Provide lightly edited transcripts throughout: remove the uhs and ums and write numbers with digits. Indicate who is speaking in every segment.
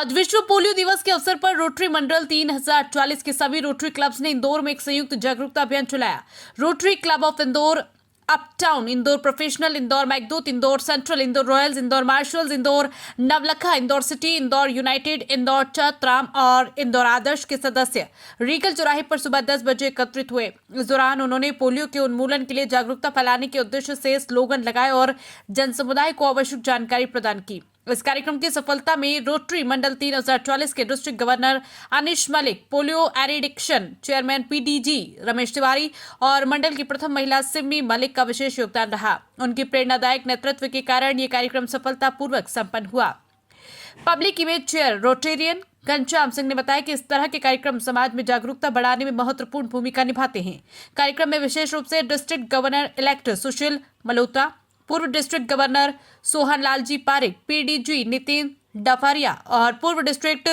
Speaker 1: आज विश्व पोलियो दिवस के अवसर पर रोटरी मंडल 3040 के सभी रोटरी क्लब्स ने इंदौर में एक संयुक्त जागरूकता अभियान चलाया। Rotary Club of Indore, Uptown Indore, Professional Indore, Meghdoot Indore, Central Indore Royals, Indore Marshals Indore, Navlakha Indore City, Indore United, Indore Chatram और इंदौर आदर्श के सदस्य रीगल चौराहे पर सुबह 10 बजे एकत्रित हुए। इस दौरान उन्होंने पोलियो के उन्मूलन के लिए जागरूकता फैलाने के उद्देश्य से स्लोगन लगाए और जन समुदाय को आवश्यक जानकारी प्रदान की। इस कार्यक्रम की सफलता में रोटरी मंडल 3040 के district governor Anish Malik, polio eradication chairman PDG Ramesh Tiwari और मंडल की प्रथम महिला सिमी मलिक का विशेष योगदान रहा। उनके प्रेरणादायक नेतृत्व के कारण ये कार्यक्रम सफलतापूर्वक संपन्न हुआ। Public image chair Rotarian Ghanshyam Singh ने बताया कि इस तरह के कार्यक्रम समाज में जागरूकता बढ़ाने में महत्वपूर्ण भूमिका निभाते हैं। कार्यक्रम में विशेष रूप से district governor elect Sushil Malhotra, पूर्व district governor Sohan Lalji Pareek, PDG Nitin Dafaria और पूर्व district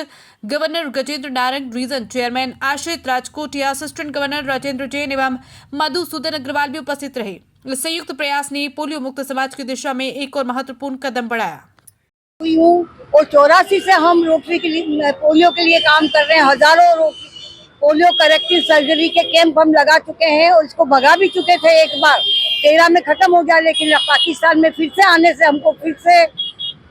Speaker 1: governor Gajendra Narang, region chairman Ashrit Rajkotia, assistant governor Rajendra Jain एवं मधुसूदन अग्रवाल भी उपस्थित रहे। इस संयुक्त प्रयास ने पोलियो मुक्त समाज की दिशा में एक और महत्वपूर्ण कदम बढ़ाया।
Speaker 2: और 84 से हम रोटरी के लिए पोलियो के लिए काम कर रहे हैं। हजारों पोलियो करेक्टिव सर्जरी के कैंप हम लगा चुके हैं और इसको भगा भी चुके थे। एक बार 13 में खत्म हो गया, लेकिन पाकिस्तान में फिर से आने से हमको फिर से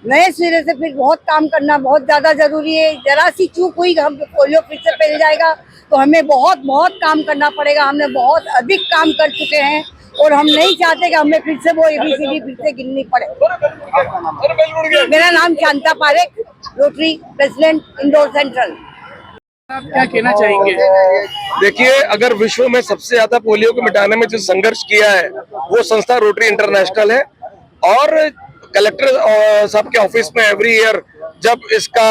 Speaker 2: नए सिरे से फिर बहुत काम करना बहुत ज्यादा जरूरी है। जरा सी चूक हुई हम पोलियो फिर से फैल जाएगा, तो हमें बहुत काम करना पड़ेगा। हमने बहुत अधिक काम कर चुके हैं और हम नहीं चाहते कि हमें फिर से वो ABCD फिर से गिननी पड़े। मेरा नाम Shanta Parekh, rotary president Indore central.
Speaker 3: आप क्या कहना चाहेंगे?
Speaker 4: देखिए, अगर विश्व में सबसे ज्यादा पोलियो को मिटाने में जो संघर्ष किया है वो संस्था रोटरी इंटरनेशनल है। और कलेक्टर साहब के ऑफिस में एवरी ईयर जब इसका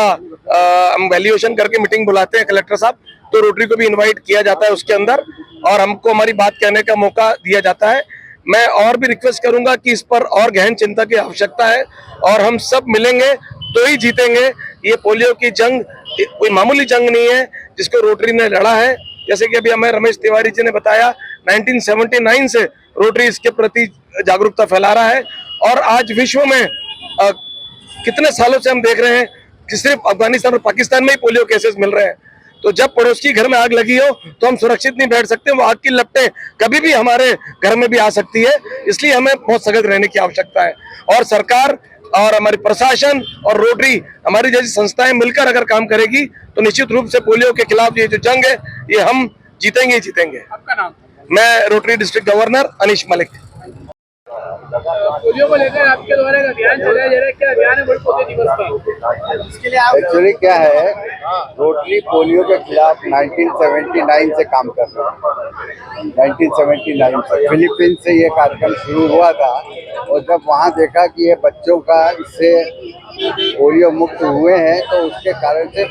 Speaker 4: हम वैल्यूएशन करके मीटिंग बुलाते हैं कलेक्टर साहब, तो रोटरी को भी इनवाइट किया जाता है उसके अंदर और हमको हमारी बात कहने का मौका दिया जाता है। मैं और भी रिक्वेस्ट करूंगा कि इस पर और गहन चिंता की आवश्यकता है और हम सब मिलेंगे तो ही जीतेंगे। ये पोलियो की जंग कोई मामूली जंग नहीं है जिसको रोटरी ने लड़ा है। जैसे कि अभी हमें रमेश तिवारी जी ने बताया, 1979 से रोटरी इसके प्रति जागरूकता फैला रहा है और आज विश्व में कितने सालों से हम देख रहे हैं कि सिर्फ अफगानिस्तान और पाकिस्तान में ही पोलियो केसेस मिल रहे हैं। तो जब पड़ोस की घर में आग लगी हो तो हम सुरक्षित नहीं बैठ सकते, वो आग की लपटें कभी भी हमारे घर में भी आ सकती है। इसलिए हमें बहुत सजग रहने की आवश्यकता है और सरकार और हमारी प्रशासन और रोटरी हमारी जैसी संस्थाएं मिलकर अगर काम करेगी तो निश्चित रूप से पोलियो के खिलाफ ये जो जंग है ये हम जीतेंगे ही जीतेंगे।
Speaker 3: आपका नाम?
Speaker 4: मैं rotary district governor Anish Malik.
Speaker 3: Polio को लेकर आपके द्वारा एक अभियान चलाया जा रहा है, क्या अभियान है वर्ल्ड पोलियो दिवस का? इसके लिए
Speaker 5: एक्चुअली क्या है, रोटरी पोलियो के खिलाफ 1979 से काम कर रहा है। 1979 से फिलीपींस से ये कार्यक्रम शुरू हुआ था और जब वहाँ देखा कि ये बच्चों का इससे पोलियो मुक्त हुए हैं तो उसके कारण से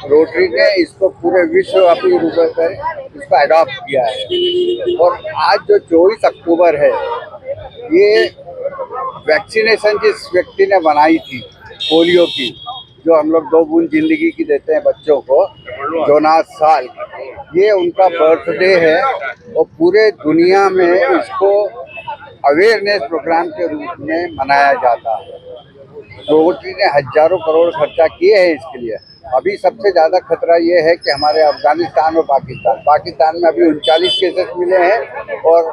Speaker 5: रोटरी ने इसको पूरे विश्वव्यापी रूप से इसको अडॉप्ट किया है। और आज जो 24 अक्टूबर है, ये वैक्सीनेशन जिस व्यक्ति ने बनाई थी पोलियो की, जो हम लोग 2 बूंद जिंदगी की देते हैं बच्चों को, जोनास साल, ये उनका बर्थडे है और पूरे दुनिया में इसको अवेयरनेस प्रोग्राम के रूप में मनाया जाता है। रोटरी ने हजारों करोड़ खर्चा किए हैं इसके लिए। अभी सबसे ज़्यादा खतरा ये है कि हमारे अफगानिस्तान और पाकिस्तान में अभी 39 केसेस मिले हैं और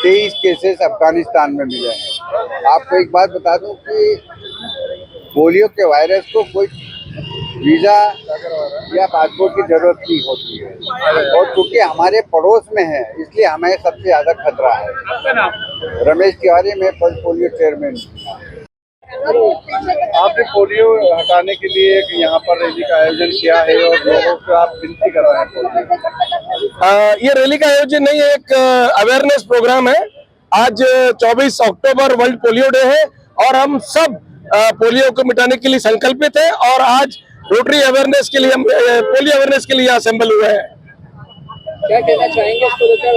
Speaker 5: 23 केसेस अफगानिस्तान में मिले हैं। आपको एक बात बता दूं कि पोलियो के वायरस को कोई वीज़ा या पासपोर्ट की जरूरत नहीं होती है और क्योंकि हमारे पड़ोस में है इसलिए हमें सबसे ज़्यादा खतरा है।
Speaker 3: आपका नाम?
Speaker 5: रमेश तिवारी, मैं पल्स पोलियो चेयरमैन।
Speaker 6: आपने पोलियो हटाने के लिए एक यहाँ पर रैली का आयोजन किया है और लोगों को आप विनती कर रहे हैं।
Speaker 4: ये रैली का आयोजन नहीं है, एक अवेयरनेस प्रोग्राम है। आज 24 अक्टूबर वर्ल्ड पोलियो डे है और हम सब पोलियो को मिटाने के लिए संकल्पित है और आज रोटरी अवेयरनेस के लिए हम पोलियो अवेयरनेस के लिए असेंबल हुए हैं।
Speaker 3: क्या कहना चाहेंगे इसको लेकर?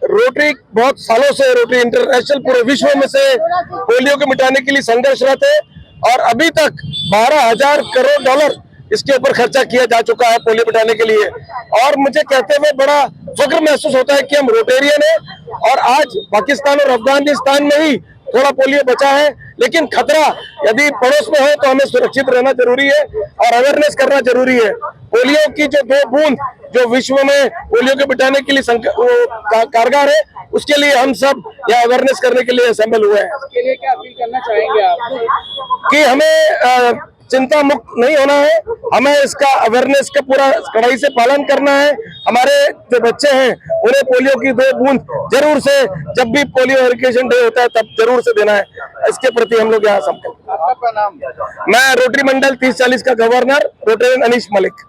Speaker 4: रोटरी बहुत सालों से, रोटरी इंटरनेशनल पूरे विश्व में से पोलियो को मिटाने के लिए संघर्षरत है और अभी तक 12,000 करोड़ डॉलर इसके ऊपर खर्चा किया जा चुका है पोलियो मिटाने के लिए। और मुझे कहते हुए बड़ा फख्र महसूस होता है कि हम रोटेरियन हैं और आज पाकिस्तान और अफगानिस्तान में ही थोड़ा पोलियो बचा है, लेकिन खतरा यदि पड़ोस में हो तो हमें सुरक्षित रहना जरूरी है और अवेयरनेस करना जरूरी है। पोलियो की जो 2 बूंद जो विश्व में पोलियो को मिटाने के लिए कारगर है, उसके लिए हम सब यहाँ अवेयरनेस करने के लिए असेंबल हुए हैं।
Speaker 3: इसके लिए क्या अपील करना चाहेंगे आप?
Speaker 4: कि हमें चिंता मुक्त नहीं होना है, हमें इसका अवेयरनेस का पूरा कड़ाई से पालन करना है। हमारे जो बच्चे हैं उन्हें पोलियो की 2 बूंद जरूर से, जब भी पोलियो एजुकेशन डे होता है तब जरूर से देना है। इसके प्रति हम लोग यहाँ संकल्प।
Speaker 6: आपका नाम?
Speaker 4: मैं रोटरी मंडल 3040 का गवर्नर रोटरी अनीश मलिक।